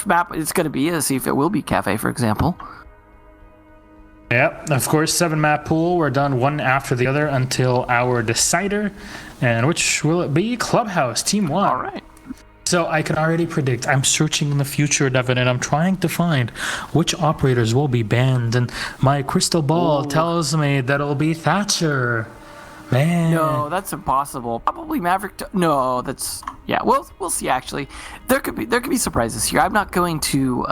map it's going to be, to see if it will be Cafe, for example. Yeah, of course, 7-map pool. We're done one after the other until our decider. And which will it be? Clubhouse, Team 1. All right. So I can already predict. I'm searching in the future, Devin, and I'm trying to find which operators will be banned. And my crystal ball tells me that it'll be Thatcher. Man. No, that's impossible. Probably Maverick. No, that's We'll see. Actually, there could be surprises here. I'm not going to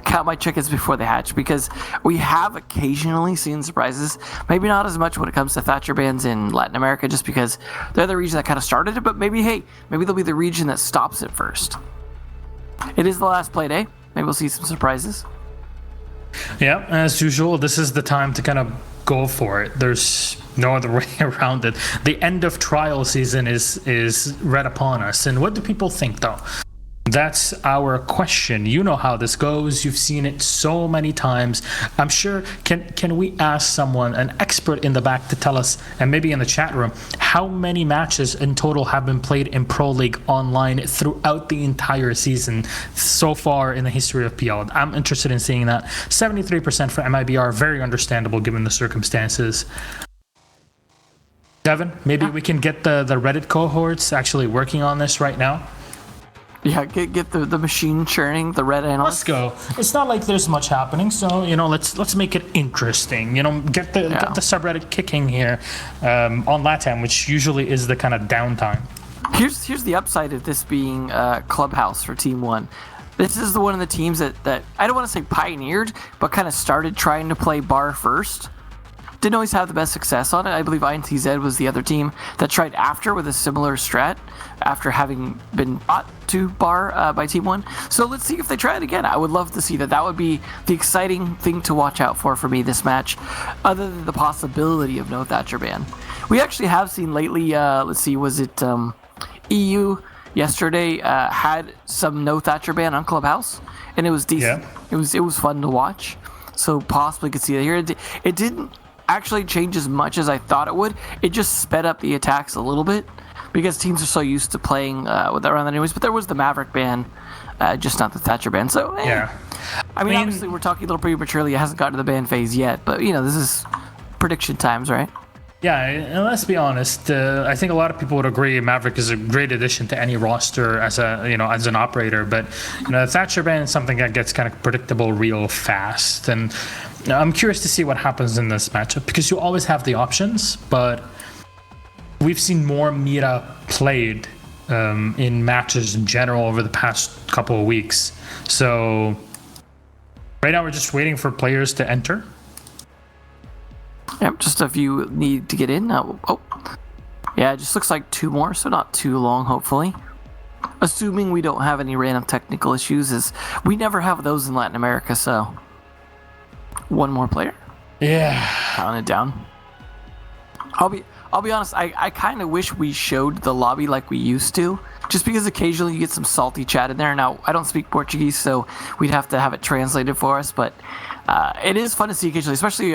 count my chickens before they hatch because we have occasionally seen surprises. Maybe not as much when it comes to Thatcher bans in Latin America, just because they're the region that kind of started it. But maybe they'll be the region that stops it first. It is the last play day. Maybe we'll see some surprises. Yeah, as usual, this is the time to kind of go for it. There's no other way around it. The end of trial season is right upon us. And what do people think, though? That's our question. You know how this goes. You've seen it so many times. I'm sure, can we ask someone, an expert in the back, to tell us, and maybe in the chat room, how many matches in total have been played in Pro League online throughout the entire season so far in the history of PL? I'm interested in seeing that. 73% for MIBR, very understandable given the circumstances. Devin, maybe we can get the Reddit cohorts actually working on this right now. Yeah, get the machine churning, the red analyst. Let's go. It's not like there's much happening, so let's make it interesting. Get the subreddit kicking here on LATAM, which usually is the kind of downtime. Here's the upside of this being Clubhouse for Team 1. This is the one of the teams that I don't want to say pioneered, but kind of started trying to play bar first. Didn't always have the best success on it. I believe INTZ was the other team that tried after with a similar strat after having been bought to bar by Team 1. So let's see if they try it again. I would love to see that. That would be the exciting thing to watch out for me this match, other than the possibility of no Thatcher ban. We actually have seen lately, let's see, was it EU yesterday had some no Thatcher ban on Clubhouse, and it was decent. Yeah. It was fun to watch. So possibly could see it here. It didn't actually change as much as I thought it would. It just sped up the attacks a little bit because teams are so used to playing with that around that anyways. But there was the Maverick ban, just not the Thatcher ban. So yeah, I mean, obviously we're talking a little prematurely. It hasn't gotten to the ban phase yet, but this is prediction times, right? Yeah, and let's be honest. I think a lot of people would agree Maverick is a great addition to any roster as as an operator. But the Thatcher ban is something that gets kind of predictable real fast. And I'm curious to see what happens in this matchup because you always have the options, but we've seen more Mira played in matches in general over the past couple of weeks. So right now we're just waiting for players to enter. Yep, just a few need to get in. Yeah, it just looks like 2 more, so not too long, hopefully. Assuming we don't have any random technical issues, as we never have those in Latin America, so 1 more player. Yeah. Counting it down. I'll be honest, I kind of wish we showed the lobby like we used to, just because occasionally you get some salty chat in there. Now, I don't speak Portuguese, so we'd have to have it translated for us, but it is fun to see occasionally, especially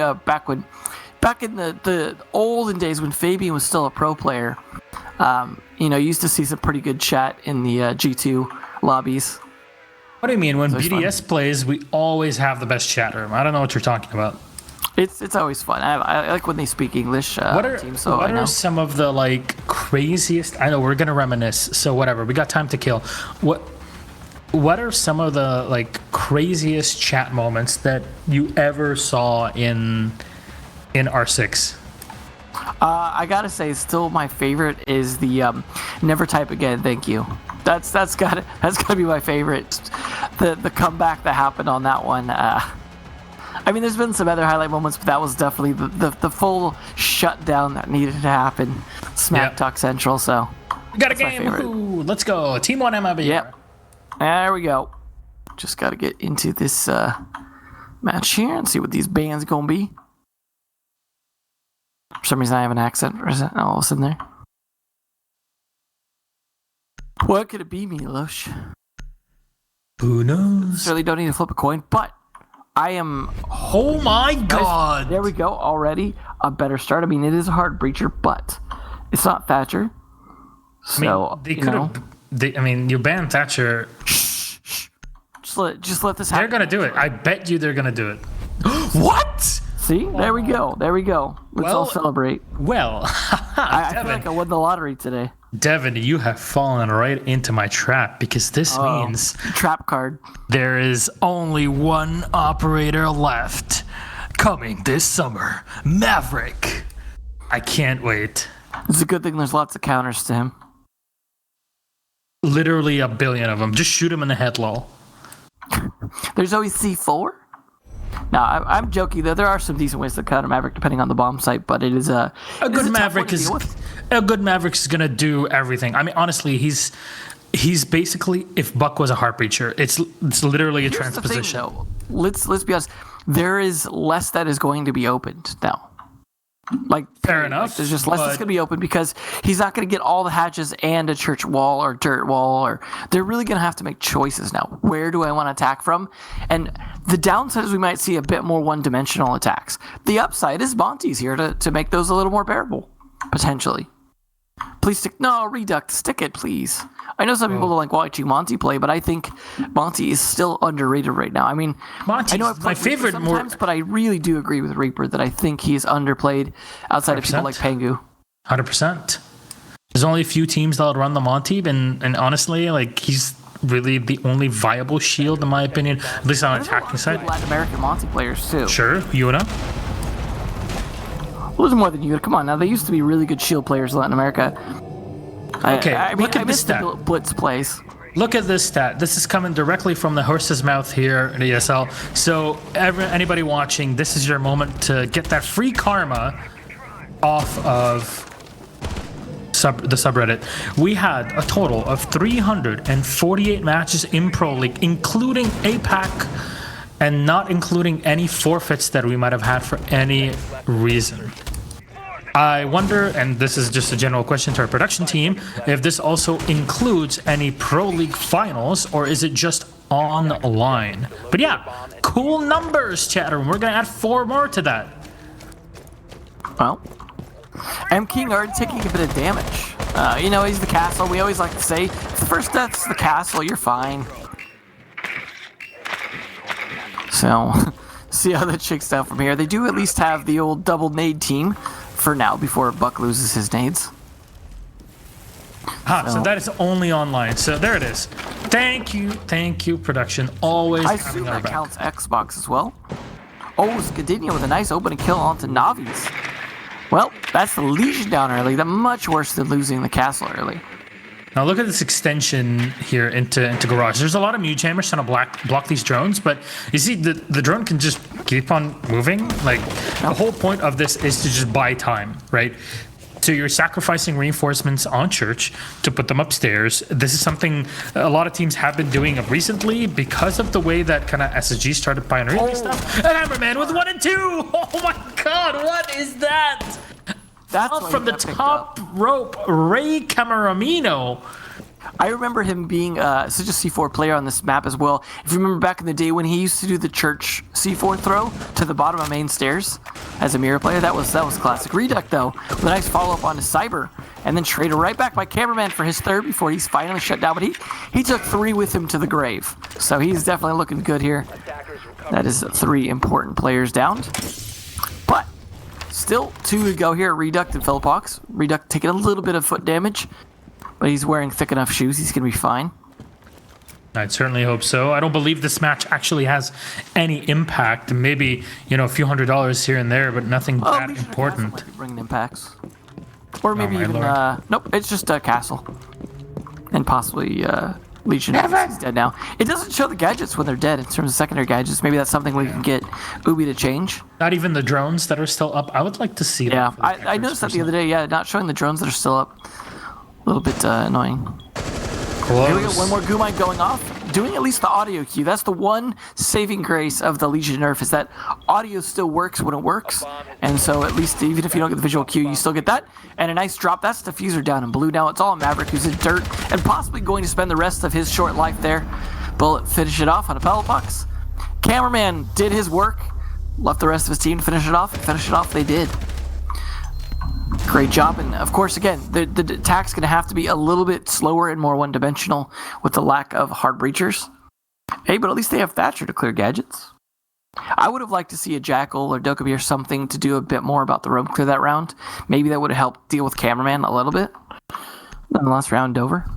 back in the olden days when Fabian was still a pro player. You used to see some pretty good chat in the G2 lobbies. What do you mean? When BDS plays, we always have the best chat room. I don't know what you're talking about. It's always fun. I like when they speak English. What are some of the craziest? I know we're gonna reminisce, so whatever. We got time to kill. What are some of the craziest chat moments that you ever saw in R6? I gotta say, still my favorite is the never type again, thank you. That's gotta be my favorite. The comeback that happened on that one. I mean, there's been some other highlight moments, but that was definitely the full shutdown that needed to happen. Smack Talk Central. So we got a game. Ooh, let's go. Team 1 MIBR. Yep. There we go. Just got to get into this match here and see what these bands gonna be. For some reason, I have an accent all of a sudden there. What could it be, Milos? Who knows? Certainly don't need to flip a coin, but I am. Oh my God! There we go. Already a better start. I mean, it is a hard breacher, but it's not Thatcher. So they could have. You banned Thatcher. Just let this happen. They're gonna do it. I bet you they're gonna do it. What? See, there we go. Let's all celebrate. Well, I feel like I won the lottery today. Devin, you have fallen right into my trap because this means trap card. There is only one operator left coming this summer, Maverick. I can't wait. It's a good thing there's lots of counters to him. Literally a billion of them. Just shoot him in the head, lol. There's always C4. Now, I'm joking, though. There are some decent ways to counter Maverick depending on the bomb site, but it is a good Maverick is going to do everything. I mean, honestly, he's basically, if Buck was a heart breacher, it's literally a transposition. The thing, though. Let's be honest. There is less that is going to be opened now. Fair enough. There's just less that's going to be open because he's not going to get all the hatches and a church wall or dirt wall. Or they're really going to have to make choices now. Where do I want to attack from? And the downside is we might see a bit more one-dimensional attacks. The upside is Monty's here to make those a little more bearable, potentially. Please stick it, please. I know some people don't like watching Monty play, but I think Monty is still underrated right now. I mean, I know I've my favorite sometimes, but I really do agree with Reaper that I think he is underplayed outside 100%. Of people like Pengu. 100%. There's only a few teams that'll run the Monty, and honestly, he's really the only viable shield, in my opinion, at least on attacking side. Latin American Monty players, too. Sure, oNe. Well, there's more than you. Come on, now they used to be really good shield players in Latin America. Look at this stat. The Blitz plays. Look at this stat. This is coming directly from the horse's mouth here in ESL. So anybody watching, this is your moment to get that free karma off of the subreddit. We had a total of 348 matches in Pro League, including APAC, and not including any forfeits that we might have had for any reason. I wonder, and this is just a general question to our production team, if this also includes any Pro League finals, or is it just online? But yeah, cool numbers, chatter. We're going to add 4 more to that. Well, M King already taking a bit of damage. He's the castle. We always like to say, if the first death's the castle, you're fine. So, see how that shakes down from here. They do at least have the old double nade team for now before Buck loses his nades. So that is only online. So there it is. Thank you, production. Always I assume that counts Xbox as well. Oh, Skadinho with a nice opening kill onto Navi's. Well, that's the Legion down early. That's much worse than losing the castle early. Now look at this extension here into Garage. There's a lot of mute jammers trying to block these drones, but you see the drone can just keep on moving. The whole point of this is to just buy time, right? So you're sacrificing reinforcements on church to put them upstairs. This is something a lot of teams have been doing recently because of the way that kind of SSG started pioneering stuff. And Hammerman with 1 and 2. Oh my God, what is that? That's from the top rope, Ray Camaramino. I remember him being such a C4 player on this map as well. If you remember back in the day when he used to do the church C4 throw to the bottom of main stairs as a mirror player, that was classic. Reduct, though, with a nice follow-up onto Cyber, and then traded right back by Cameraman for his third before he's finally shut down. But he took 3 with him to the grave, so he's definitely looking good here. That is 3 important players down. But still 2 to go here, Reduct and Philippox. Reduct taking a little bit of foot damage, but he's wearing thick enough shoes. He's going to be fine. I'd certainly hope so. I don't believe this match actually has any impact. Maybe, a few $100s here and there, but nothing that important. Might be bringing impacts. Or maybe even, nope, it's just a castle. And possibly Legion is dead now. It doesn't show the gadgets when they're dead in terms of secondary gadgets. Maybe that's something we can get Ubi to change. Not even the drones that are still up. I would like to see that. Yeah, I noticed that the other day. Yeah, not showing the drones that are still up. A little bit annoying. Close. Here we go, one more Gumine going off. Doing at least the audio cue. That's the one saving grace of the Legion nerf, is that audio still works when it works. And so at least even if you don't get the visual cue, you still get that. And a nice drop. That's Diffuser down in blue. Now it's all Maverick, who's in dirt and possibly going to spend the rest of his short life there. Bullet finish it off on a pellet box. Cameraman did his work. Left the rest of his team to finish it off. And finish it off they did. Great job, and of course, again, the attack's going to have to be a little bit slower and more one-dimensional with the lack of hard breachers. Hey, but at least they have Thatcher to clear gadgets. I would have liked to see a Jackal or Dokkaebi or something to do a bit more about the roam clear that round. Maybe that would have helped deal with Cameraman a little bit. Nonetheless, round over.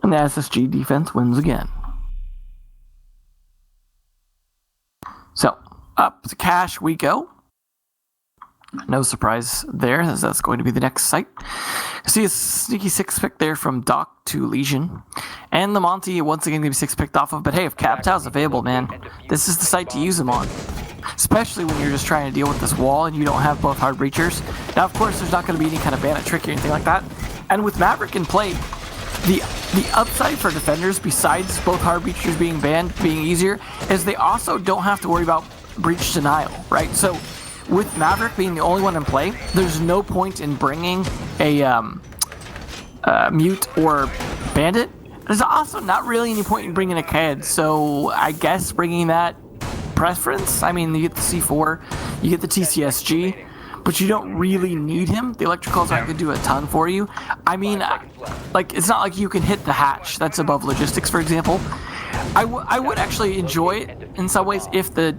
And the SSG defense wins again. So, up to Cash we go. No surprise there, as that's going to be the next site. See a sneaky 6 pick there from Doc to Legion. And the Monty, once again, going to be 6 picked off of. But hey, if Captow's available, man, this is the site to use them on. Especially when you're just trying to deal with this wall and you don't have both hard breachers. Now, of course, there's not going to be any kind of bandit trick or anything like that. And with Maverick in play, the upside for defenders, besides both hard breachers being banned, being easier, is they also don't have to worry about breach denial, right? So, with Maverick being the only one in play, there's no point in bringing a Mute or Bandit. There's also not really any point in bringing a Ked, so I guess bringing that preference. I mean, you get the C4, you get the TCSG, but you don't really need him. The electricals aren't going to do a ton for you. I mean, like, it's not like you can hit the hatch. That's above logistics, for example. I would actually enjoy it in some ways if the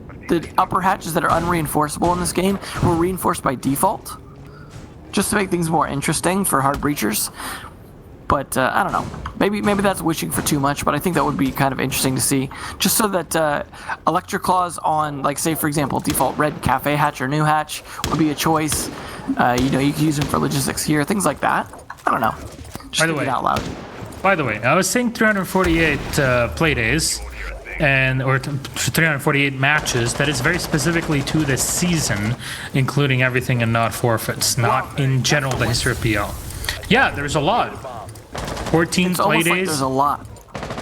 upper hatches that are unreinforceable in this game were reinforced by default, just to make things more interesting for hard breachers. But I don't know. Maybe that's wishing for too much, but I think that would be kind of interesting to see, just so that Electric Claws on, like, say for example, default red cafe hatch or new hatch would be a choice. You can use them for logistics here, things like that. I don't know. Just By the way, out loud. By the way, I was saying 348 play days, or 348 matches. That is very specifically to this season, including everything and not forfeits, not in general the history of PL. Yeah, there's a lot. 14 it's play days. Like there's a lot.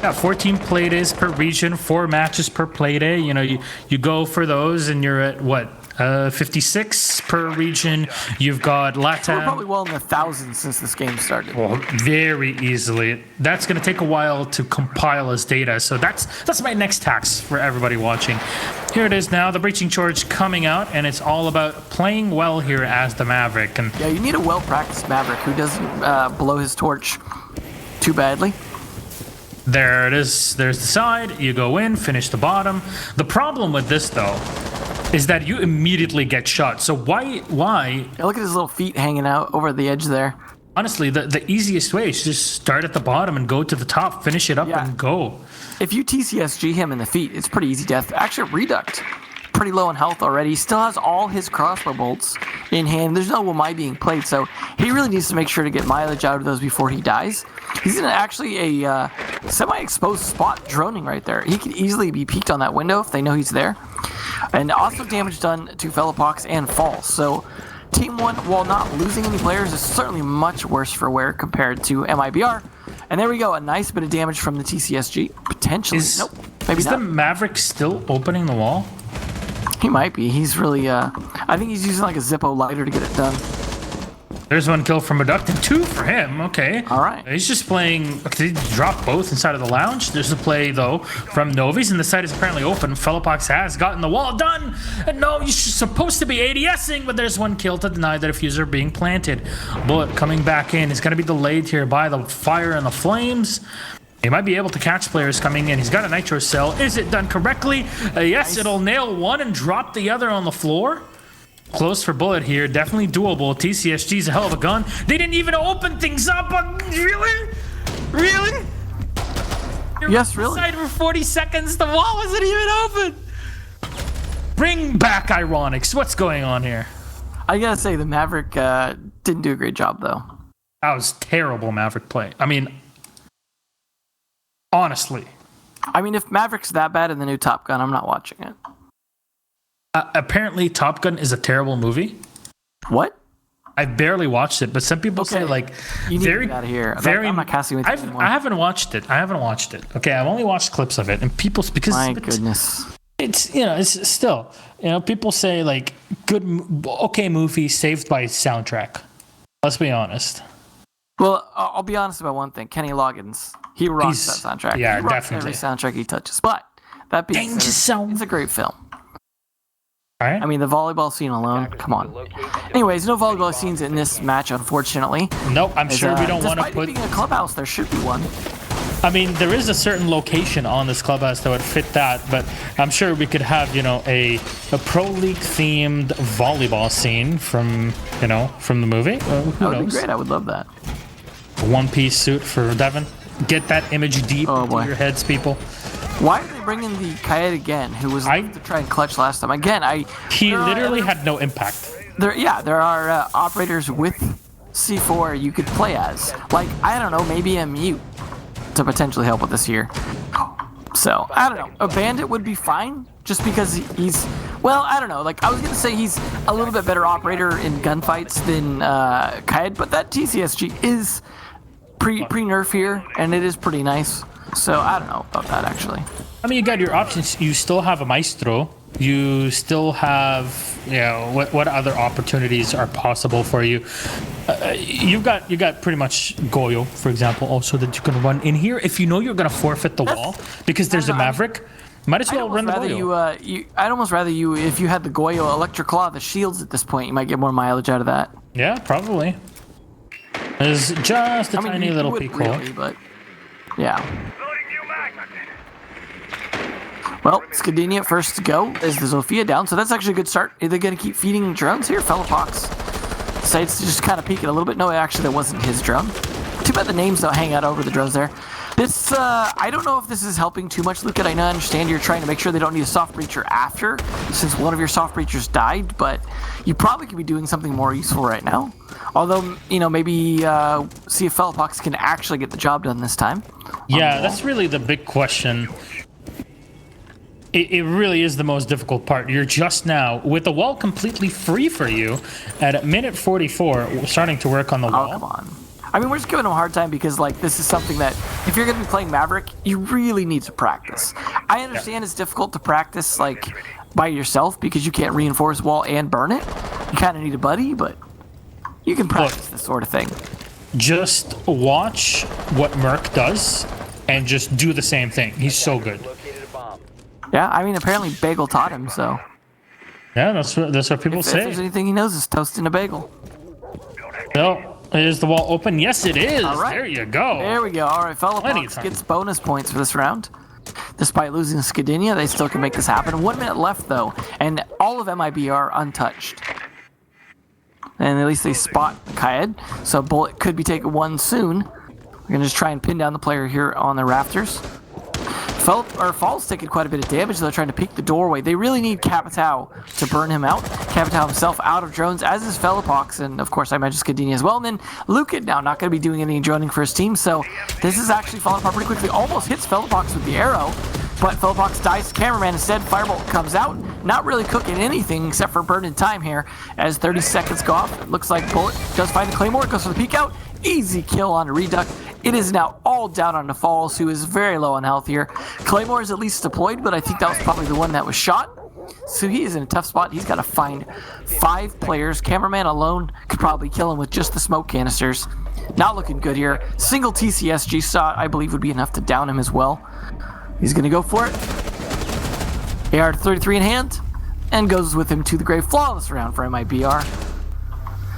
Yeah, 14 play days per region, 4 matches per play day. You go for those, and you're at what? 56 per region. You've got LATAM. We're probably well in the thousands since this game started. Well, very easily. That's going to take a while to compile as data. So that's my next task for everybody watching. Here it is now, the breaching charge coming out, and it's all about playing well here as the Maverick. And yeah, you need a well-practiced Maverick who doesn't blow his torch too badly. There it is. There's the side. You go in, finish the bottom. The problem with this, though, is that you immediately get shot. So why? Yeah, look at his little feet hanging out over the edge there. Honestly, the easiest way is just start at the bottom and go to the top, finish it up, and go. If you TCSG him in the feet, it's pretty easy death. Actually, Reduct, pretty low in health already. He still has all his crossbow bolts in hand. There's no oNe being played, so he really needs to make sure to get mileage out of those before he dies. He's in actually a semi-exposed spot droning right there. He could easily be peeked on that window if they know he's there. And also damage done to Fellowpox and Falls. So Team 1, while not losing any players, is certainly much worse for wear compared to MIBR. And there we go, a nice bit of damage from the TCSG. Potentially. Nope, maybe is not. the Maverick still opening the wall? He might be. He's really, I think he's using like a Zippo lighter to get it done. There's 1 kill from Reduct and 2 for him. Okay. All right. He's just playing. Did he drop both inside of the lounge? There's a play, though, from Novies, and the side is apparently open. Fellowpox has gotten the wall done. And no, you're supposed to be ADSing, but there's 1 kill to deny the diffuser being planted. Bullet coming back in. He's going to be delayed here by the fire and the flames. He might be able to catch players coming in. He's got a nitro cell. Is it done correctly? Yes, nice. It'll nail 1 and drop the other on the floor. Close for Bullet here. Definitely doable. TCSG's a hell of a gun. They didn't even open things up. Really? Really? Yes, really. Side for 40 seconds. The wall wasn't even open. Bring back Ironics. What's going on here? I gotta say, the Maverick didn't do a great job, though. That was terrible Maverick play. I mean, honestly. I mean, if Maverick's that bad in the new Top Gun, I'm not watching it. Apparently, Top Gun is a terrible movie. What? I barely watched it, but some people say like you need to get out of here. I'm not casting with you anymore. I haven't watched it. Okay, I've only watched clips of it, and people because my goodness, it's it's still people say like okay movie saved by soundtrack. Let's be honest. Well, I'll be honest about one thing. Kenny Loggins, he rocks that soundtrack. Yeah, he rocks definitely. Every soundtrack he touches. But that being said, it's a great film. All right. I mean, the volleyball scene alone, come on. Anyways, no volleyball scenes in this match, unfortunately. Nope, I'm sure we don't want to put... Despite being a clubhouse, there should be one. I mean, there is a certain location on this clubhouse that would fit that, but I'm sure we could have, a Pro League themed volleyball scene from the movie. Who That would knows? be great. I would love that. One-piece suit for Devin. Get that image deep into your heads, people. Why are they bringing the Kaed again, who was to try and clutch last time? Again, he literally had no impact. There are operators with C4 you could play as. Like, I don't know, maybe a mute to potentially help with this here. So, I don't know. A bandit would be fine, just because he's... Well, I don't know. Like, I was going to say he's a little bit better operator in gunfights than Kaed, but that TCSG is pre-nerf here, and it is pretty nice. So, I don't know about that, actually. I mean, you got your options. You still have a Maestro. You still have, what other opportunities are possible for you? You got pretty much Goyo, for example, also that you can run in here. If you know you're going to forfeit the wall because there's a Maverick, might as well run the Goyo. I'd almost rather you, if you had the Goyo Electric Claw, the shields at this point, you might get more mileage out of that. Yeah, probably. There's just a tiny little peek hole. Really, but yeah. Well, Skadinia first to go is the Zofia down, so that's actually a good start. Are they going to keep feeding drones here? Fellapox decides to just kind of peek it a little bit. No, actually, that wasn't his drone. Too bad the names don't hang out over the drones there. This, I don't know if this is helping too much, Luca. I understand you're trying to make sure they don't need a soft breacher after, since one of your soft breachers died, but you probably could be doing something more useful right now. Although, maybe see if Fellapox can actually get the job done this time. Yeah, that's really the big question. It really is the most difficult part. You're just now, with the wall completely free for you, at minute 44, starting to work on the wall. Oh, come on. I mean, we're just giving him a hard time because, this is something that, if you're going to be playing Maverick, you really need to practice. I understand it's difficult to practice, by yourself because you can't reinforce wall and burn it. You kind of need a buddy, but you can practice this sort of thing. Just watch what Merc does and just do the same thing. He's so good. Yeah, I mean, apparently Bagel taught him, so... Yeah, that's what people say. If there's anything he knows is toasting a bagel. No, is the wall open? Yes, it is. All right. There you go. There we go. All right, Fellapox gets bonus points for this round. Despite losing Skadinia, they still can make this happen. 1 minute left, though, and all of MIBR untouched. And at least they spot Kaed, so Bullet could be taking one soon. We're going to just try and pin down the player here on the rafters. Fall's taking quite a bit of damage. They're trying to peek the doorway. They really need Capitao to burn him out. Capitao himself out of drones, as is Fellapox, and of course I imagine Skadinia as well. And then Lucan now not going to be doing any droning for his team, so this is actually falling apart pretty quickly. Almost hits Fellapox with the arrow, but Fellapox dies to Cameraman instead. Firebolt comes out, not really cooking anything except for burning time here as 30 seconds go off. It looks like Bullet does find the Claymore, goes for the peek out. Easy kill on a Reduct. It is now all down on the Falls, who is very low on health here. Claymore is at least deployed, but I think that was probably the one that was shot. So he is in a tough spot. He's got to find 5 players. Cameraman alone could probably kill him with just the smoke canisters. Not looking good here. Single TCSG shot, I believe, would be enough to down him as well. He's going to go for it. AR-33 in hand, and goes with him to the grave. Flawless round for MIBR.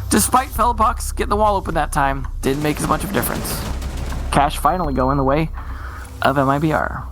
Despite Fellapox getting the wall open that time, didn't make as much of a difference. Cash finally going the way of MIBR.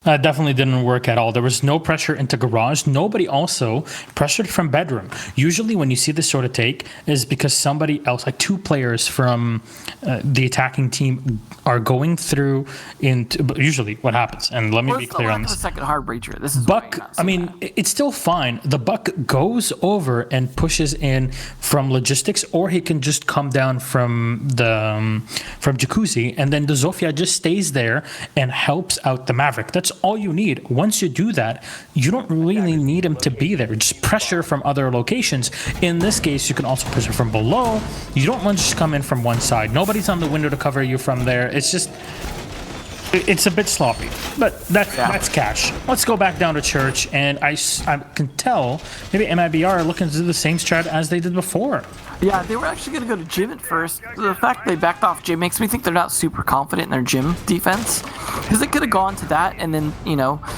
That definitely didn't work at all. There was no pressure into garage. Nobody also pressured from bedroom. Usually when you see this sort of take is because somebody else, like 2 players from the attacking team are going through into, usually what happens, and let me be clear on this. The second hard breacher. This is Buck, I mean, it's still fine. The Buck goes over and pushes in from logistics, or he can just come down from the from Jacuzzi, and then the Zofia just stays there and helps out the Maverick. That's all you need. Once you do that, you don't really need him to be there. Just pressure from other locations. In this case, you can also pressure from below. You don't want to just come in from one side. Nobody's on the window to cover you from there. It's just, it's a bit sloppy, but that's cash. Let's go back down to church, and I can tell maybe MIBR are looking to do the same strat as they did before. Yeah, they were actually going to go to gym at first. The fact they backed off gym makes me think they're not super confident in their gym defense, because they could have gone to that and then,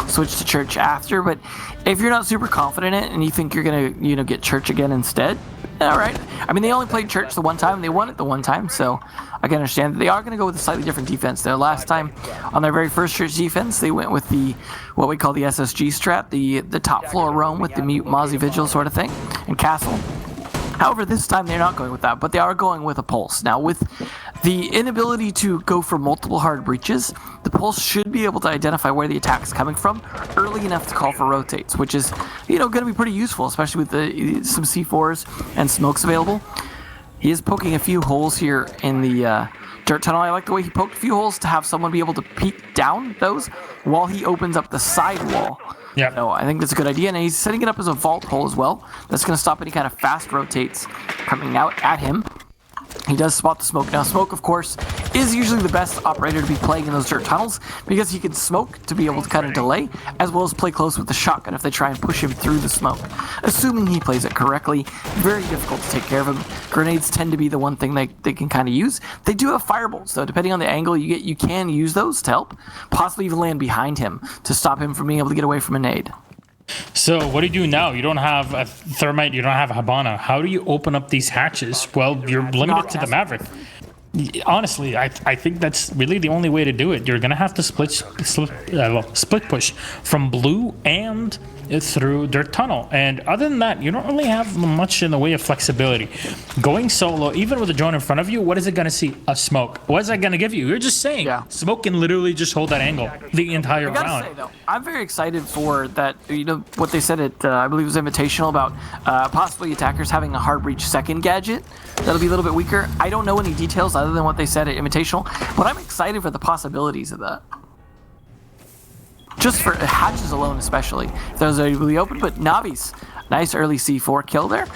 switch to church after. But if you're not super confident in it and you think you're going to, get church again instead, All right. I mean, they only played Church the one time, and they won it the one time, so I can understand that they are going to go with a slightly different defense. Their last time, on their very first Church defense, they went with what we call the SSG strat, the top floor roam with the mute Mozzie Vigil sort of thing, and Castle. However, this time they're not going with that, but they are going with a Pulse. Now, with the inability to go for multiple hard breaches, the Pulse should be able to identify where the attack is coming from early enough to call for rotates, which is, going to be pretty useful, especially with some C4s and smokes available. He is poking a few holes here in the dirt tunnel. I like the way he poked a few holes to have someone be able to peek down those while he opens up the side wall. Yeah. So I think that's a good idea, and he's setting it up as a vault hole as well. That's going to stop any kind of fast rotates coming out at him. He does spot the smoke. Now, smoke, of course, is usually the best operator to be playing in those dirt tunnels because he can smoke to be able to kind of delay, as well as play close with the shotgun if they try and push him through the smoke. Assuming he plays it correctly, very difficult to take care of him. Grenades tend to be the one thing they can kind of use. They do have firebolts, though. Depending on the angle you get, you can use those to help, possibly even land behind him to stop him from being able to get away from a nade. So what do you do now? You don't have a Thermite, you don't have a Habana. How do you open up these hatches? Well, you're limited to the Maverick. Honestly, I think that's really the only way to do it. You're going to have to split push from blue and through dirt tunnel. And other than that, you don't really have much in the way of flexibility. Going solo, even with a drone in front of you, what is it going to see? A smoke. What is that going to give you? You're just saying smoke can literally just hold that angle the entire round. I gotta say, though, I'm very excited for that, what they said at, I believe it was Invitational, about possibly attackers having a hard breach second gadget. That'll be a little bit weaker. I don't know any details other than what they said at Invitational, but I'm excited for the possibilities of that. Just for hatches alone, especially. If those are really open, but Navi's nice early C4 kill there.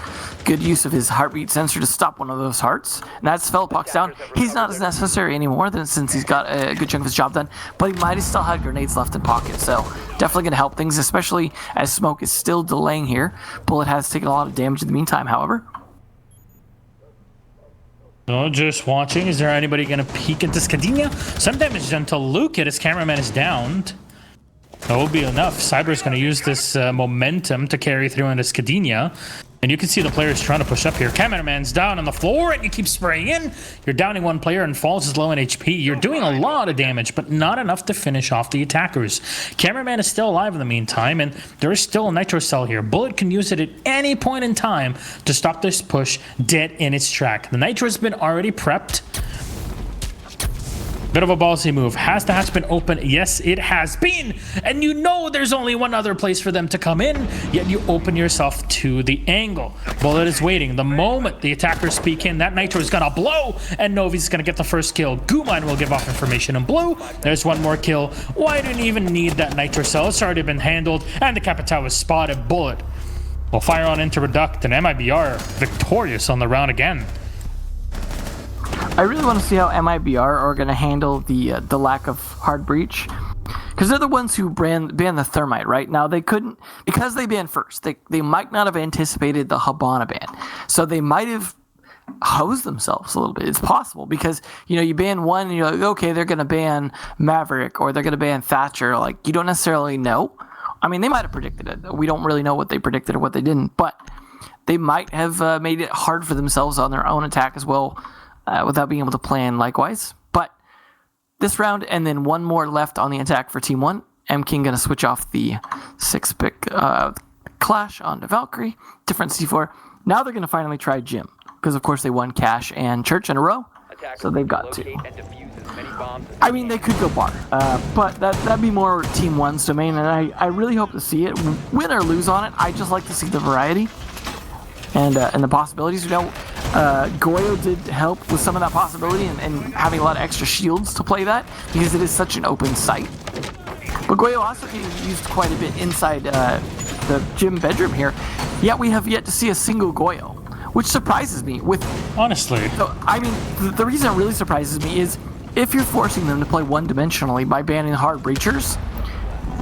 Good use of his heartbeat sensor to stop one of those hearts. And that's Felpox down. He's not as necessary anymore since he's got a good chunk of his job done, but he might have still had grenades left in pocket, so definitely going to help things, especially as smoke is still delaying here. Bullet has taken a lot of damage in the meantime, however. So just watching. Is there anybody going to peek into Scadinha? Some damage done to Luke. His cameraman is downed. That will be enough. Cyber's going to use this momentum to carry through into Scadinha. And you can see the players trying to push up here. Cameraman's down on the floor, and you keep spraying in. You're downing one player, and Falls is low in HP. You're doing a lot of damage, but not enough to finish off the attackers. Cameraman is still alive in the meantime, and there is still a Nitro Cell here. Bullet can use it at any point in time to stop this push dead in its track. The Nitro has been already prepped. Bit of a ballsy move. Has the hatch been open? Yes, it has been. And you know there's only one other place for them to come in, yet you open yourself to the angle. Bullet is waiting. The moment the attackers speak in, that Nitro is gonna blow, and Novi's gonna get the first kill. Guman will give off information in blue. There's one more kill. Why didn't even need that Nitro Cell? It's already been handled, and the Capitao is spotted. Bullet will fire on into Reduct, and MIBR victorious on the round again. I really want to see how MIBR are going to handle the lack of hard breach, because they're the ones who banned the Thermite, right? Now, they couldn't, because they banned first, they might not have anticipated the Habana ban, so they might have hosed themselves a little bit. It's possible, because, you ban one and you're like, okay, they're going to ban Maverick or they're going to ban Thatcher. Like, you don't necessarily know. I mean, they might have predicted it. We don't really know what they predicted or what they didn't, but they might have made it hard for themselves on their own attack as well, without being able to plan likewise. But this round, and then one more left on the attack for Team 1. M-King going to switch off the 6-pick Clash onto Valkyrie. Different C4. Now they're going to finally try Jim, because of course they won Cash and Church in a row, so they've got two. I mean, they could go bar, but that'd be more Team 1's domain, and I really hope to see it. Win or lose on it, I just like to see the variety and the possibilities. Goyo did help with some of that possibility and having a lot of extra shields to play that, because it is such an open site. But Goyo also getting used quite a bit inside the gym bedroom here, yet we have yet to see a single Goyo, which surprises me. Honestly. So, I mean, the reason it really surprises me is if you're forcing them to play one-dimensionally by banning hard breachers,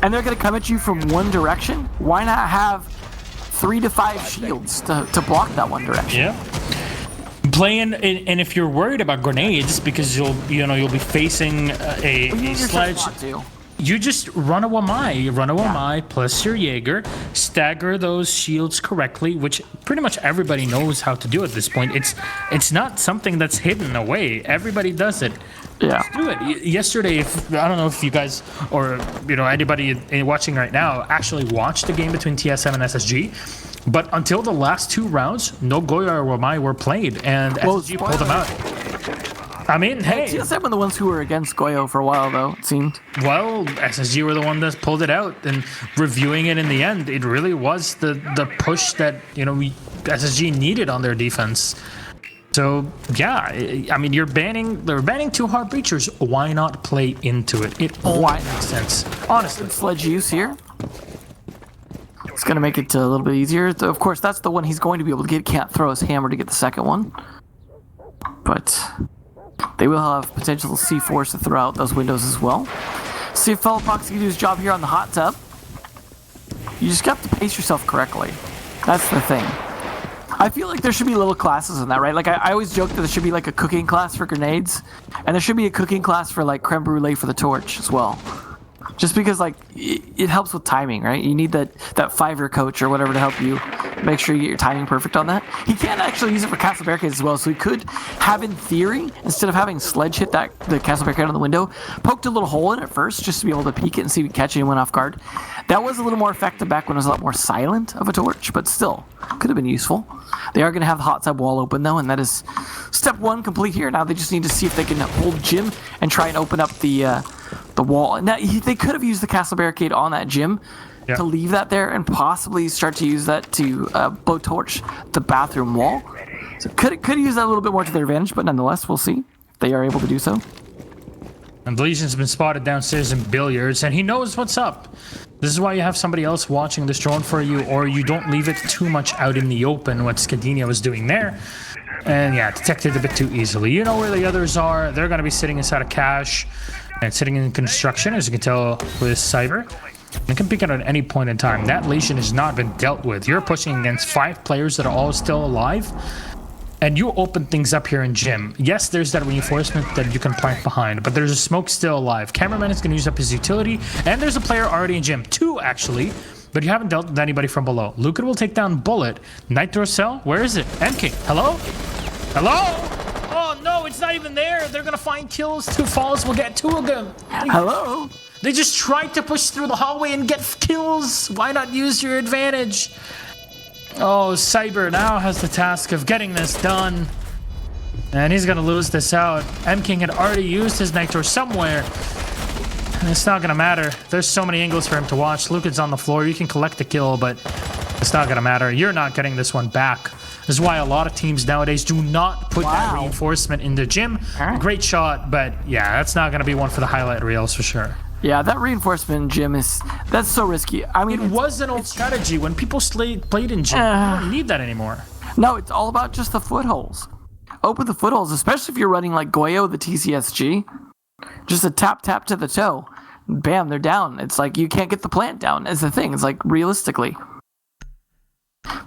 and they're going to come at you from one direction, why not have 3 to 5 shields to block that one direction? Yeah. Playing, and if you're worried about grenades, because you'll be facing a sledge. You just run a Wamai plus your Jaeger, stagger those shields correctly, which pretty much everybody knows how to do at this point. It's not something that's hidden away. Everybody does it. Yeah. Just do it. Yesterday, I don't know if you guys or anybody watching right now actually watched the game between TSM and SSG, but until the last 2 rounds, no Goyo or Wamai were played, and SSG pulled them out. I mean, hey. TSM were the ones who were against Goyo for a while, though, it seemed. Well, SSG were the one that pulled it out, and reviewing it in the end, it really was the push that SSG needed on their defense. So yeah, I mean, they're banning 2 hard breachers. Why not play into it? It all makes sense, honestly. Sledge use here. It's gonna make it a little bit easier. So, of course, that's the one he's going to be able to get. Can't throw his hammer to get the second one, but they will have potential C4s to throw out those windows as well. See if Fellopox can do his job here on the hot tub. You just got to pace yourself correctly. That's the thing. I feel like there should be little classes in that, right? Like, I always joke that there should be, like, a cooking class for grenades, and there should be a cooking class for, like, creme brulee for the torch as well. Just because, like, it helps with timing, right? You need that Fiverr coach or whatever to help you make sure you get your timing perfect on that. He can actually use it for castle barricades as well, so he could have, in theory, instead of having Sledge hit the castle barricade on the window, poked a little hole in it first just to be able to peek it and see if we catch anyone off guard. That was a little more effective back when it was a lot more silent of a torch, but still, could have been useful. They are going to have the hot tub wall open, though, and that is step 1 complete here. Now they just need to see if they can hold Jim and try and open up the wall. Now, they could have used the castle barricade on that Jim to leave that there and possibly start to use that to blow torch the bathroom wall. So could use that a little bit more to their advantage, but nonetheless, we'll see if they are able to do so. And Legion's been spotted downstairs in billiards, and he knows what's up. This is why you have somebody else watching this drone for you, or you don't leave it too much out in the open, what Skadinia was doing there. And yeah, detected a bit too easily. You know where the others are. They're going to be sitting inside a cache and sitting in construction, as you can tell with Cyber. They can pick it at any point in time. That Legion has not been dealt with. You're pushing against 5 players that are all still alive, and you open things up here in Gym. Yes, there's that reinforcement that you can plant behind, but there's a smoke still alive. Cameraman is going to use up his utility, and there's a player already in Gym. 2, actually, but you haven't dealt with anybody from below. Lucan will take down Bullet. Nitro Cell, where is it? MK, hello? Hello? Oh no, it's not even there. They're going to find kills. 2 falls, we'll get 2 of them. Hello? They just tried to push through the hallway and get kills. Why not use your advantage? Oh, Cyber now has the task of getting this done. And he's going to lose this out. M-King had already used his Nitro somewhere. And it's not going to matter. There's so many angles for him to watch. Lucan's on the floor. You can collect the kill, but it's not going to matter. You're not getting this one back. This is why a lot of teams nowadays do not put that reinforcement in the Gym. Great shot, but yeah, that's not going to be one for the highlight reels for sure. Yeah, that reinforcement Gym that's so risky. I mean, it was an old strategy when people played in Gym. You don't need that anymore. No, it's all about just the footholds. Open the footholds, especially if you're running like Goyo, the TCSG. Just a tap to the toe. Bam, they're down. It's like you can't get the plant down is the thing. It's like realistically.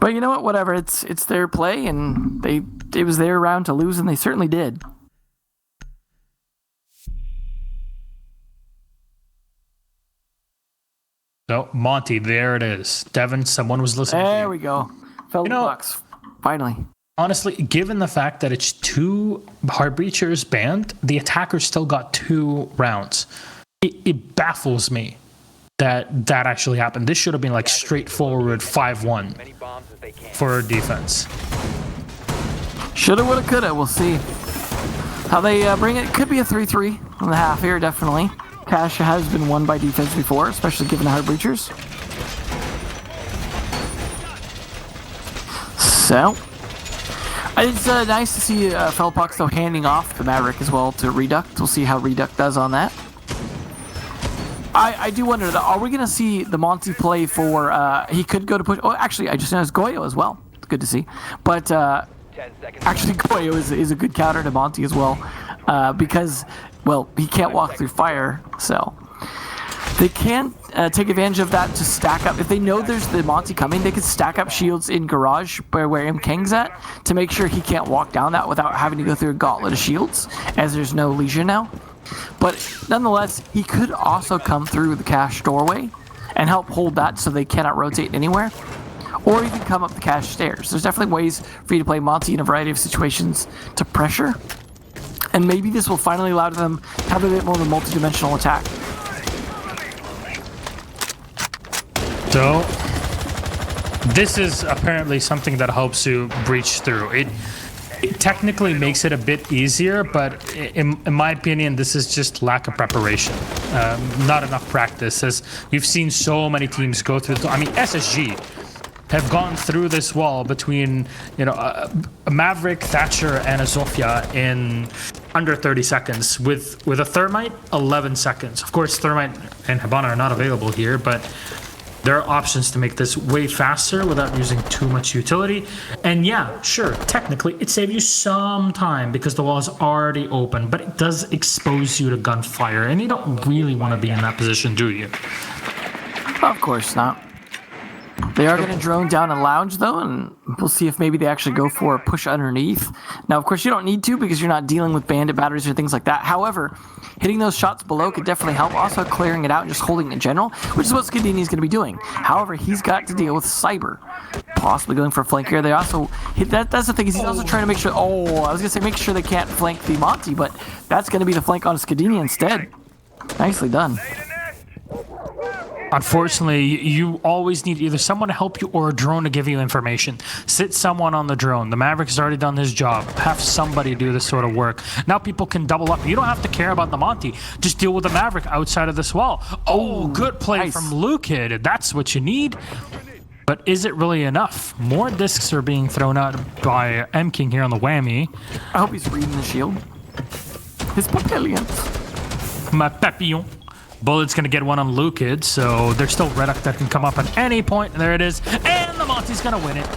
But you know what? Whatever. It's their play, and it was their round to lose, and they certainly did. So, Monty, there it is. Devin, someone was listening. There we go. Fell in the box. Finally. Honestly, given the fact that it's 2 hard breachers banned, the attackers still got 2 rounds. It baffles me that actually happened. This should have been like straightforward 5-1 for defense. Shoulda, woulda, coulda. We'll see how they bring it. Could be a 3-3 on the half here, definitely. Cash has been won by defense before, especially given the hard breachers. So, it's nice to see Felpox though handing off the Maverick as well to Reduct. We'll see how Reduct does on that. I do wonder, are we going to see the Monty play for, he could go to push, oh, actually, I just noticed Goyo as well. It's good to see. But, actually, Goyo is a good counter to Monty as well, because, well, he can't walk through fire, so they can take advantage of that to stack up. If they know there's the Monty coming, they can stack up shields in garage where M. King's at to make sure he can't walk down that without having to go through a gauntlet of shields, as there's no Legion now. But nonetheless, he could also come through the cache doorway and help hold that so they cannot rotate anywhere. Or even come up the cache stairs. There's definitely ways for you to play Monty in a variety of situations to pressure. And maybe this will finally allow them to have a bit more of a multi-dimensional attack. So, this is apparently something that helps you breach through. It technically makes it a bit easier, but in my opinion, this is just lack of preparation. Not enough practice, as we've seen so many teams go through. I mean, SSG have gone through this wall between, a Maverick, Thatcher, and a Zofia in under 30 seconds. With a Thermite, 11 seconds. Of course, Thermite and Hibana are not available here, but there are options to make this way faster without using too much utility. And yeah, sure, technically it saves you some time because the wall is already open, but it does expose you to gunfire, and you don't really want to be in that position, do you? Of course not. They are going to drone down a lounge, though, and we'll see if maybe they actually go for a push underneath. Now, of course, you don't need to because you're not dealing with bandit batteries or things like that. However, hitting those shots below could definitely help. Also, clearing it out and just holding it in general, which is what Scudini is going to be doing. However, he's got to deal with Cyber, possibly going for a flank here. They also that's the thing, is he's also trying to make sure. Oh, I was going to say make sure they can't flank the Monty, but that's going to be the flank on Scudini instead. Nicely done. Unfortunately, you always need either someone to help you or a drone to give you information. Sit someone on the drone. The Maverick has already done his job. Have somebody do this sort of work. Now people can double up. You don't have to care about the Monty. Just deal with the Maverick outside of this wall. Oh, good play nice from Lukid. That's what you need. But is it really enough? More discs are being thrown out by M King here on the whammy. I hope he's reading the shield. His papillions. My papillon. Bullet's going to get one on Lukid, so there's still Redduck that can come up at any point. There it is. And the Monty's going to win it.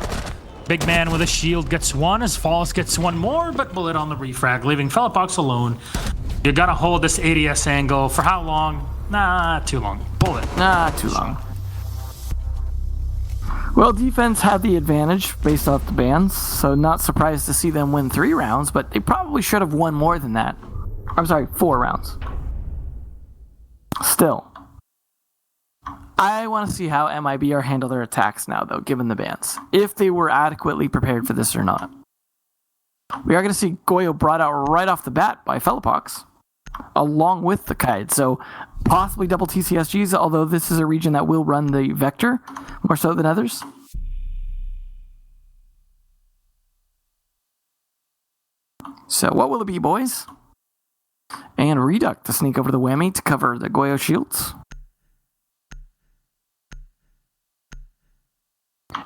Big man with a shield gets one, as Falls gets one more, but Bullet on the refrag, leaving Felipbox alone. You got to hold this ADS angle. For how long? Nah, too long. Bullet. Nah, too long. Well, defense had the advantage based off the bans, so not surprised to see them win 3 rounds, but they probably should have won more than that. I'm sorry, 4 rounds. Still, I want to see how MIBR handle their attacks now, though, given the bans. If they were adequately prepared for this or not. We are going to see Goyo brought out right off the bat by Felipbox, along with the Kite. So, possibly double TCSGs, although this is a region that will run the Vector more so than others. So, what will it be, boys? And Reduck to sneak over the whammy to cover the Goyo shields.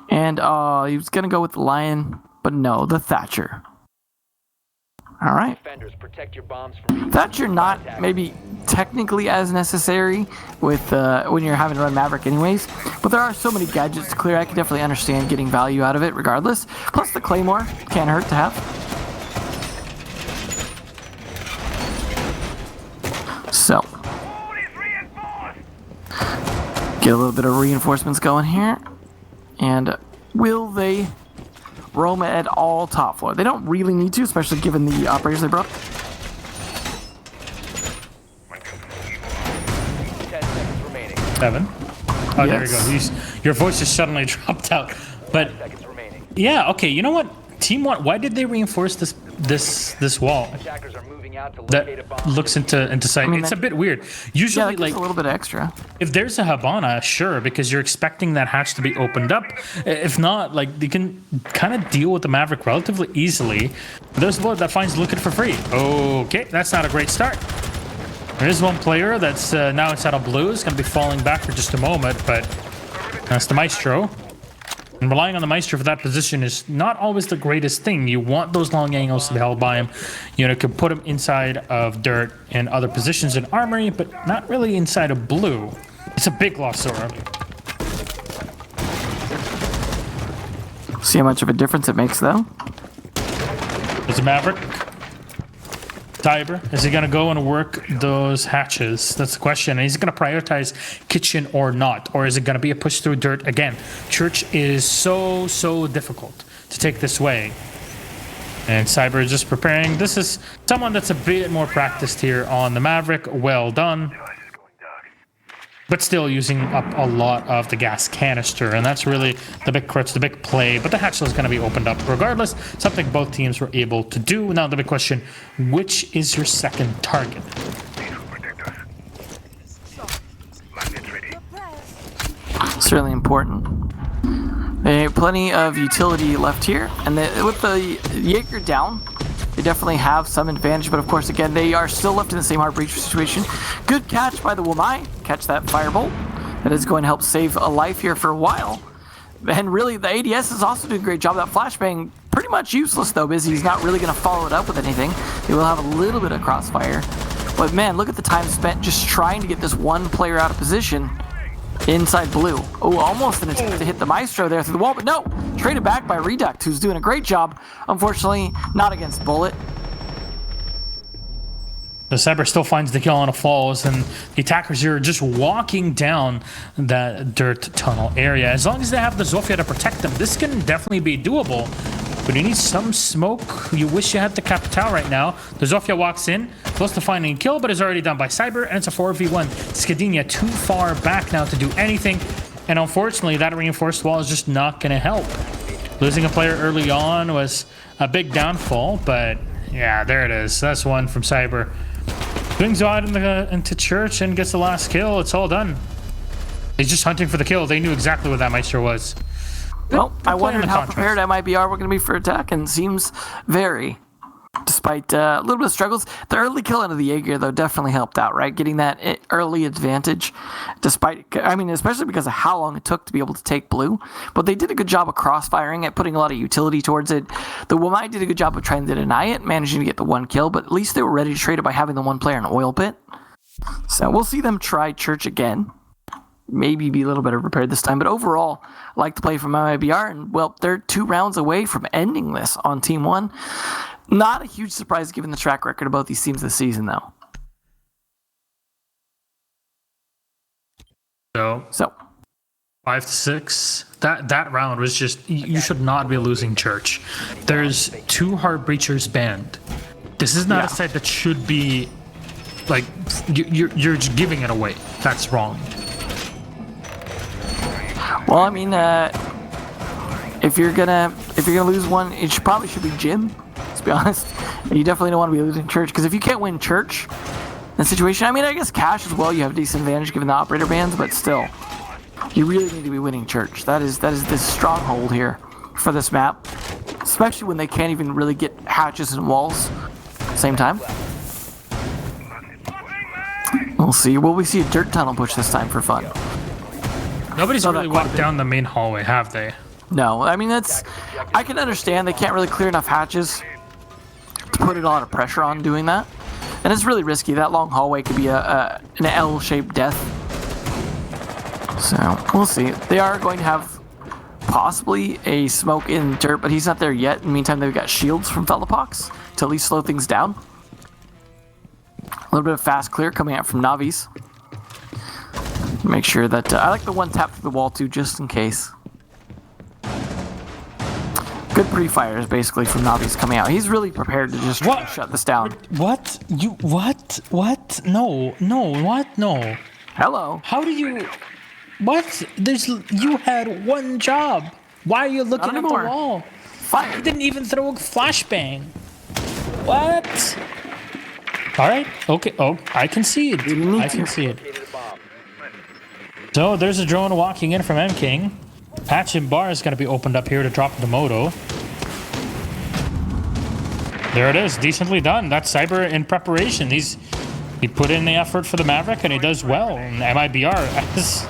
And he was going to go with the Lion, but no, the Thatcher. All right. Thatcher not maybe technically as necessary with when you're having to run Maverick anyways, but there are so many gadgets to clear, I can definitely understand getting value out of it regardless. Plus the Claymore can't hurt to have. So, get a little bit of reinforcements going here. And will they roam at all top floor? They don't really need to, especially given the operators they brought. 10 seconds remaining. 7. Oh, yes. There you go. Your voice just suddenly dropped out. But, yeah, okay, you know what? Team 1, why did they reinforce this wall? Attackers are moving out to That looks into sight. I mean, it's a bit weird. Usually, like a little bit extra. If there's a Hibana, sure, because you're expecting that hatch to be opened up. If not, like you can kind of deal with the Maverick relatively easily. There's a bullet that finds Lukid for free. Okay, that's not a great start. There's one player that's now inside of blue. Is going to be falling back for just a moment, but that's the Maestro. And relying on the Maestro for that position is not always the greatest thing. You want those long angles to be held by him. You know, could put him inside of dirt and other positions in armory, but not really inside of blue. It's a big loss, Sora. See how much of a difference it makes, though? There's a Maverick. Tiber, is he going to go and work those hatches? That's the question. And is he going to prioritize kitchen or not? Or is it going to be a push through dirt again? Church is so difficult to take this way. And Cyber is just preparing. This is someone that's a bit more practiced here on the Maverick. Well done. But still using up a lot of the gas canister. And that's really the big crutch, the big play. But the hatch is going to be opened up regardless. Something both teams were able to do. Now the big question, which is your second target? Certainly important. Plenty of utility left here, and with the Jaeger down, they definitely have some advantage, but of course, again, they are still left in the same Heartbreacher situation. Good catch by the oNe, catch that firebolt. That is going to help save a life here for a while. And really, the ADS is also doing a great job. That flashbang, pretty much useless though, Busy. He's not really going to follow it up with anything. They will have a little bit of crossfire. But man, look at the time spent just trying to get this one player out of position. Inside blue. Oh, almost an attempt to hit the Maestro there through the wall, but no! Traded back by Reduct, who's doing a great job. Unfortunately, not against Bullet. The Cyber still finds the kill on a falls, and the attackers here are just walking down that dirt tunnel area. As long as they have the Zofia to protect them, this can definitely be doable. But you need some smoke. You wish you had the Capital right now. The Zofia walks in, close to finding a kill, but is already done by Cyber, and it's a 4v1. Skadinia too far back now to do anything, and unfortunately, that reinforced wall is just not going to help. Losing a player early on was a big downfall, but yeah, there it is. That's one from Cyber. Swings out into church and gets the last kill. It's all done. He's just hunting for the kill. They knew exactly what that Maestro was. Well, I wondered how prepared MIBR were going to be for attack, and seems very. Despite a little bit of struggles, the early kill into the Jaeger, though, definitely helped out, right? Getting that early advantage, despite, I mean, especially because of how long it took to be able to take blue. But they did a good job of crossfiring it, putting a lot of utility towards it. The oNe did a good job of trying to deny it, managing to get the one kill, but at least they were ready to trade it by having the one player in oil pit. So we'll see them try church again. Maybe be a little better prepared this time, but overall, I like the play from MIBR, and well, they're 2 rounds away from ending this on Team 1. Not a huge surprise given the track record of both these teams this season, though. So 5-6. That round was just, you should not be losing church. There's 2 Heartbreachers banned. This is not a site that should be like you're just giving it away. That's wrong. Well, I mean, if you're gonna lose one, it probably should be Jim. To be honest, and you definitely don't want to be losing church, because if you can't win church in the situation, I mean, I guess cash as well, you have a decent advantage given the operator bans, but still, you really need to be winning church. That is this stronghold here for this map, especially when they can't even really get hatches and walls at the same time. We'll see. Will we see a dirt tunnel push this time for fun? Nobody's really walked down the main hallway, have they? No. I mean, I can understand they can't really clear enough hatches to put a lot of pressure on doing that. And it's really risky. That long hallway could be an L-shaped death. So, we'll see. They are going to have possibly a smoke in dirt, but he's not there yet. In the meantime, they've got shields from Fellapox to at least slow things down. A little bit of fast clear coming out from Navi's. Make sure that... I like the one tap through the wall, too, just in case. Good pre-fires, basically, from Navi's coming out. He's really prepared to just try to shut this down. What? What? No. What? No. Hello. How do you... What? You had one job. Why are you looking at the wall? Fire. You didn't even throw a flashbang. What? All right. Okay. Oh, I can see it. I can see it. So there's a drone walking in from M-King. Patch and bar is going to be opened up here to drop the moto. There it is. Decently done. That's Cyber in preparation. He put in the effort for the Maverick, and he does well. And MIBR, as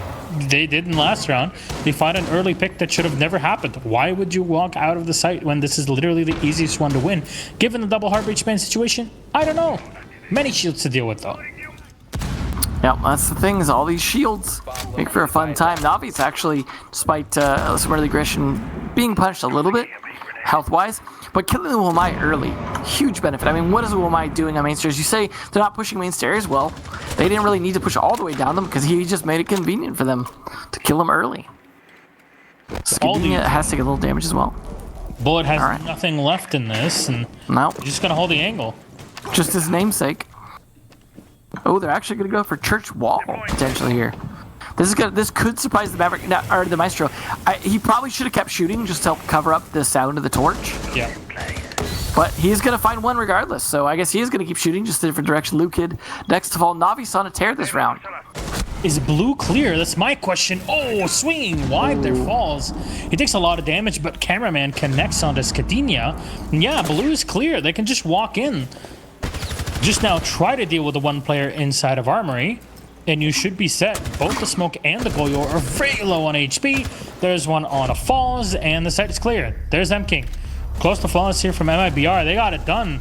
they did in last round, they find an early pick that should have never happened. Why would you walk out of the site when this is literally the easiest one to win? Given the double Heartbreach ban situation, I don't know. Many shields to deal with, though. Yeah, that's the thing, is all these shields make for a fun time. Navi's actually, despite some early aggression, being punished a little bit, health-wise, but killing the oNe early, huge benefit. I mean, what is the oNe doing on main stairs? You say they're not pushing main stairs. Well, they didn't really need to push all the way down them, because he just made it convenient for them to kill them early. Skadinia has to take a little damage as well. Bullet has All right. nothing left in this, and Nope. he's just gonna hold the angle. Just his namesake. Oh, they're actually going to go for church wall potentially here. This could surprise the Maverick or the Maestro. He probably should have kept shooting just to help cover up the sound of the torch. Yeah. But he's going to find one regardless. So I guess he is going to keep shooting just a different direction. Blue Kid next to fall. Navi's on a tear this round. Is blue clear? That's my question. Oh, swinging wide there falls. He takes a lot of damage, but cameraman connects onto Skadinia. Yeah, blue is clear. They can just walk in. Just now try to deal with the one player inside of Armory, and you should be set. Both the Smoke and the Goyo are very low on HP. There's one on a Falls, and the site is clear. There's M-King. Close to flawless here from MIBR. They got it done.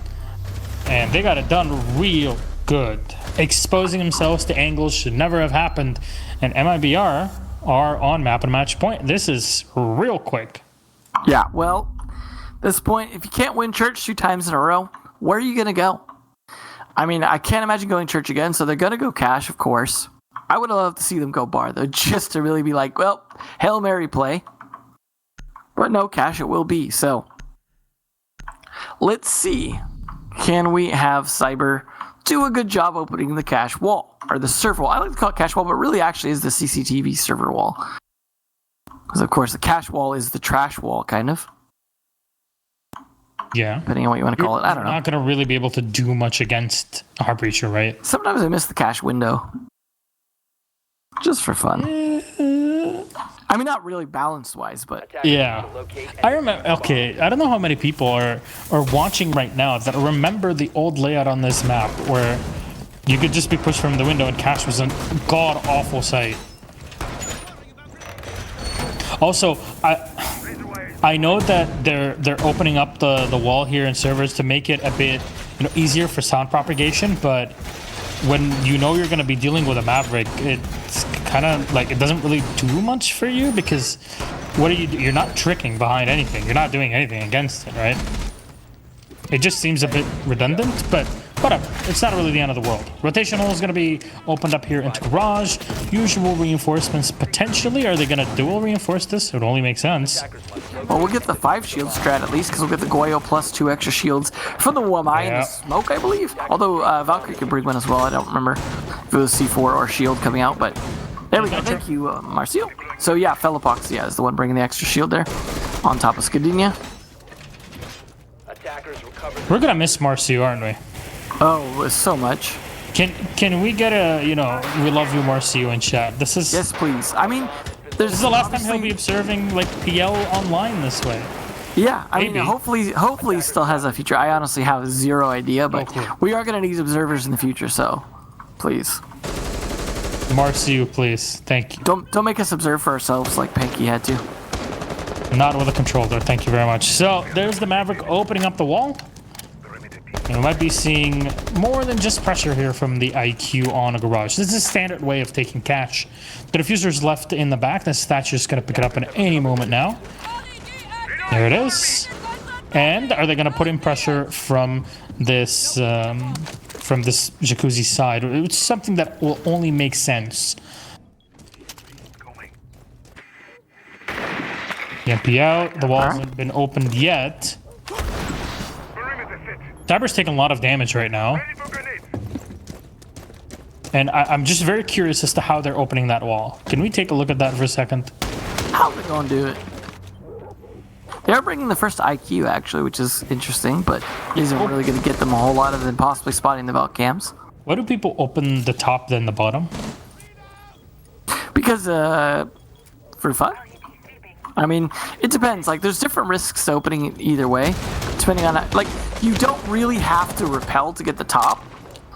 And they got it done real good. Exposing themselves to angles should never have happened. And MIBR are on map and match point. This is real quick. Yeah, well, at this point, if you can't win church 2 times in a row, where are you going to go? I mean, I can't imagine going church again, so they're going to go cash, of course. I would love to see them go bar, though, just to really be like, well, Hail Mary play. But no, cash it will be, so let's see. Can we have Cyber do a good job opening the cache wall, or the server wall? I like to call it cache wall, but really actually is the CCTV server wall. Because, of course, the cache wall is the trash wall, kind of. Yeah. Depending on what you want to call it. I don't know. Not going to really be able to do much against a Heartbreacher, right? Sometimes I miss the cache window. Just for fun. I mean, not really balanced-wise, but... Yeah. I remember... Okay, I don't know how many people are watching right now that remember the old layout on this map where you could just be pushed from the window and cache was a god-awful sight. Also, I know that they're opening up the wall here in servers to make it a bit easier for sound propagation, but when you know you're going to be dealing with a Maverick, it's kind of like it doesn't really do much for you because what are you? You're not tricking behind anything. You're not doing anything against it, right? It just seems a bit redundant, but whatever. It's not really the end of the world. Rotational is going to be opened up here into garage. Usual reinforcements potentially. Are they going to dual reinforce this? It would only make sense. Well, we'll get the 5 shield strat at least, because we'll get the Goyo plus 2 extra shields for the Wamai and the Smoke, I believe. Although Valkyrie could bring one as well. I don't remember if it was C4 or shield coming out, but there we go. Thank you, Marcio. So yeah, Fellapox, is the one bringing the extra shield there on top of Skadinia. We're going to miss Marcio, aren't we? Oh, so much. Can we get a, we love you, Marcio, in chat? This is... Yes, please. I mean, this is the last time he'll be observing, like, PL online this way. Yeah, I Maybe. mean, hopefully he still has a future. I honestly have zero idea, but we are going to need observers in the future, so please. Marcio, please. Thank you. Don't make us observe for ourselves like Panky had to. Not with a controller. Thank you very much. So, there's the Maverick opening up the wall. And we might be seeing more than just pressure here from the IQ on a garage. This is a standard way of taking cash. The diffuser's left in the back. The statue's going to pick it up at any moment now. There it is. And are they going to put in pressure from this jacuzzi side? It's something that will only make sense. EMP out. The wall hasn't been opened yet. Cyber's taking a lot of damage right now. And I'm just very curious as to how they're opening that wall. Can we take a look at that for a second? How are they going to do it? They are bringing the first IQ, actually, which is interesting, but isn't really going to get them a whole lot other than possibly spotting the Valk cams. Why do people open the top then the bottom? Because, for fun. I mean, it depends. Like, there's different risks to opening it either way, depending on, like, you don't really have to repel to get the top,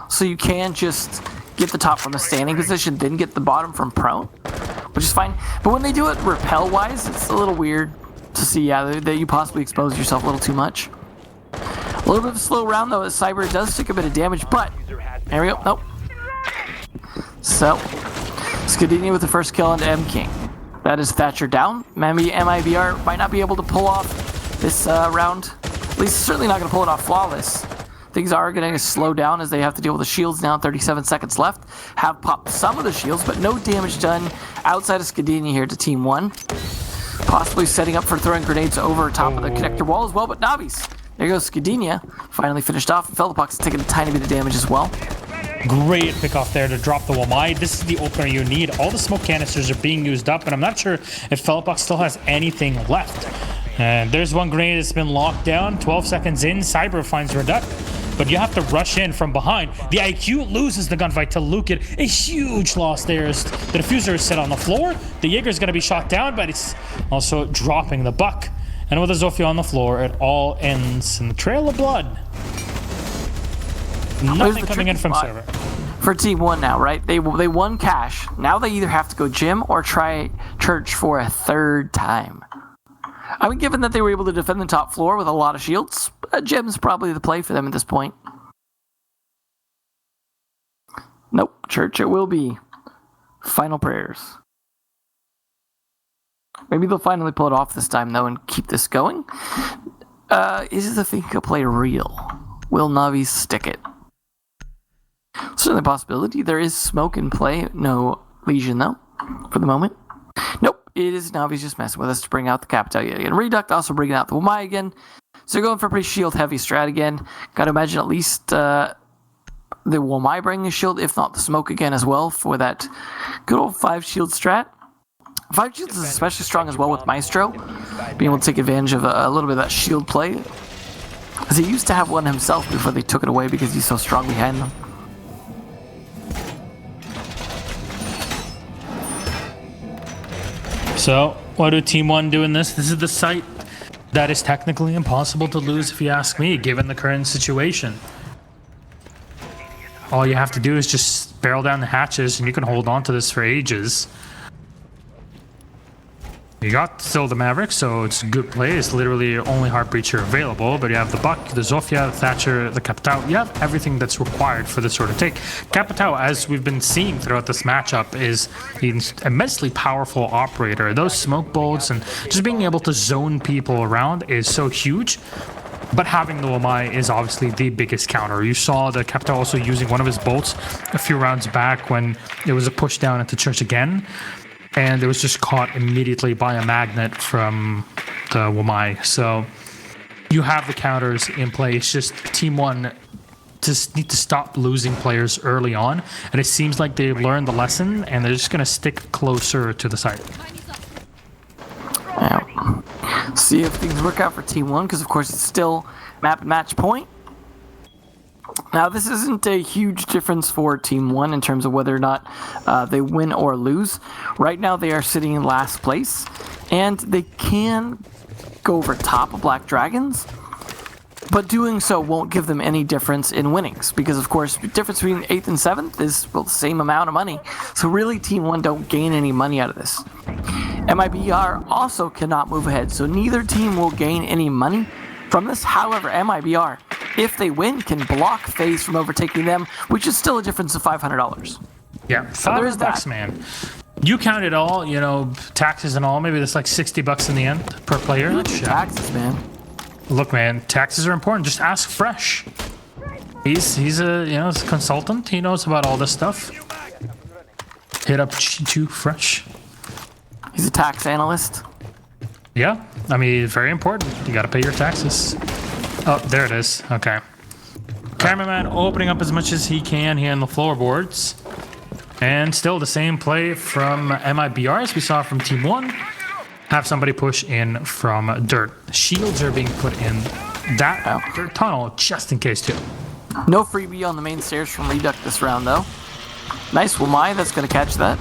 so you can just get the top from a standing position, then get the bottom from prone, which is fine. But when they do it repel-wise, it's a little weird to see, that you possibly expose yourself a little too much. A little bit of a slow round, though, as Cyber does take a bit of damage, but there we go. Nope. So, Skadinia with the first kill onto M-King. That is Thatcher down. Maybe MIBR might not be able to pull off this round. At least certainly not going to pull it off flawless. Things are going to slow down as they have to deal with the shields now. 37 seconds left. Have popped some of the shields, but no damage done outside of Skadinia here to Team 1. Possibly setting up for throwing grenades over top of the connector wall as well, but Navi's. There goes Skadinia. Finally finished off. Felderpox taking a tiny bit of damage as well. Great pick off there to drop the oNe. This is the opener you need. All the smoke canisters are being used up, and I'm not sure if Felderpox still has anything left. And there's one grenade that's been locked down. 12 seconds in, Cyber finds Reduct. But you have to rush in from behind. The IQ loses the gunfight to Lukid. A huge loss there as the diffuser is set on the floor. The Jaeger's going to be shot down, but it's also dropping the buck. And with a Zofia on the floor, it all ends in the trail of blood. Nothing coming in from server. For Team 1 now, right? They won cash. Now they either have to go gym or try church for a third time. I mean, given that they were able to defend the top floor with a lot of shields, gem's probably the play for them at this point. Nope, church it will be. Final prayers. Maybe they'll finally pull it off this time, though, and keep this going. Is the Finka play real? Will Navi stick it? Certainly a possibility. There is smoke in play. No Legion, though, for the moment. Nope, it is Navi's just messing with us to bring out the Capital yet again. Reduct also bringing out the oNe again. So they're going for a pretty shield-heavy strat again. Got to imagine at least the oNe bringing a shield, if not the smoke again as well, for that good old 5-shield strat. 5 shields is especially strong as well with Maestro, being able to take advantage of a little bit of that shield play. As he used to have one himself before they took it away because he's so strong behind them. So, what do Team 1 do in this? This is the site that is technically impossible to lose, if you ask me, given the current situation. All you have to do is just barrel down the hatches, and you can hold on to this for ages. You got still the Maverick, so it's a good play. It's literally only Heart Breacher available, but you have the Buck, the Zofia, the Thatcher, the Capital. You have everything that's required for this sort of take. Capital, as we've been seeing throughout this matchup, is an immensely powerful operator. Those smoke bolts and just being able to zone people around is so huge. But having the oNe is obviously the biggest counter. You saw the Capital also using one of his bolts a few rounds back when it was a push down into Church again. And it was just caught immediately by a magnet from the oNe. So you have the counters in play. It's just Team 1 just need to stop losing players early on. And it seems like they've learned the lesson, and they're just going to stick closer to the site. Now, see if things work out for Team 1, because of course it's still map and match point. Now, this isn't a huge difference for Team 1 in terms of whether or not they win or lose. Right now, they are sitting in last place, and they can go over top of Black Dragons, but doing so won't give them any difference in winnings, because, of course, the difference between 8th and 7th is, well, the same amount of money. So really, Team 1 don't gain any money out of this. MIBR also cannot move ahead, so neither team will gain any money from this. However, MIBR, if they win, can block FaZe from overtaking them, which is still a difference of $500. Yeah, $500, man. You count it all, you know, taxes and all. Maybe that's like $60 in the end per player. Look at taxes, man. Look, man, taxes are important. Just ask Fresh. He's a he's a consultant. He knows about all this stuff. Hit up G2 Fresh. He's a tax analyst. Yeah, I mean, very important. You got to pay your taxes. Oh, there it is. Okay. Cameraman opening up as much as he can here in the floorboards. And still the same play from MIBR as we saw from Team 1. Have somebody push in from dirt. Shields are being put in that dirt tunnel just in case too. No freebie on the main stairs from Reduct this round though. Nice oNe, that's going to catch that.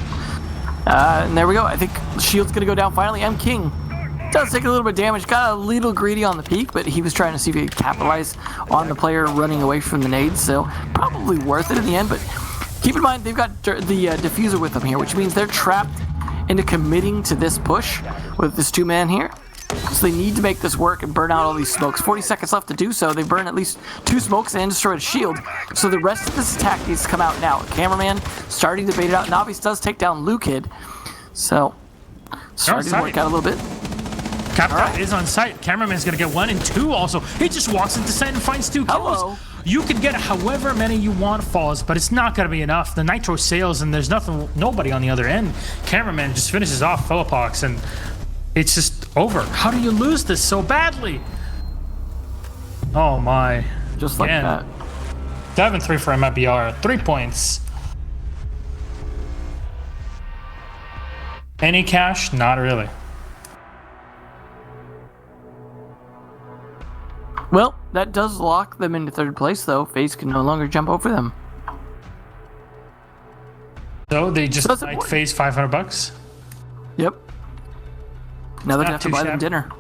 And there we go. I think Shield's going to go down finally. M King does take a little bit of damage. Got a little greedy on the peak, but he was trying to see if he could capitalize on the player running away from the nades. So probably worth it in the end. But keep in mind, they've got the diffuser with them here, which means they're trapped into committing to this push with this 2-man here. So they need to make this work and burn out all these smokes. 40 seconds left to do so. They burn at least 2 smokes and destroy a shield. So the rest of this attack needs to come out now. Cameraman starting to bait it out. Navi's does take down Lukid. So starting to work out a little bit. Captain is on site. Cameraman's going to get 1 and 2 also. He just walks into site and finds 2 kills. Hello. You can get however many you want falls, but it's not going to be enough. The Nitro sails and there's nobody on the other end. Cameraman just finishes off Philippox, and It's just over. How do you lose this so badly? Oh my. Just like Again. that. 7-3 for MIBR. 3 points. Any cash? Not really. Well, that does lock them into third place, though. FaZe can no longer jump over them. So they just that's like important. FaZe $500. Yep. Now they're going to Not have to too buy them shabby. dinner.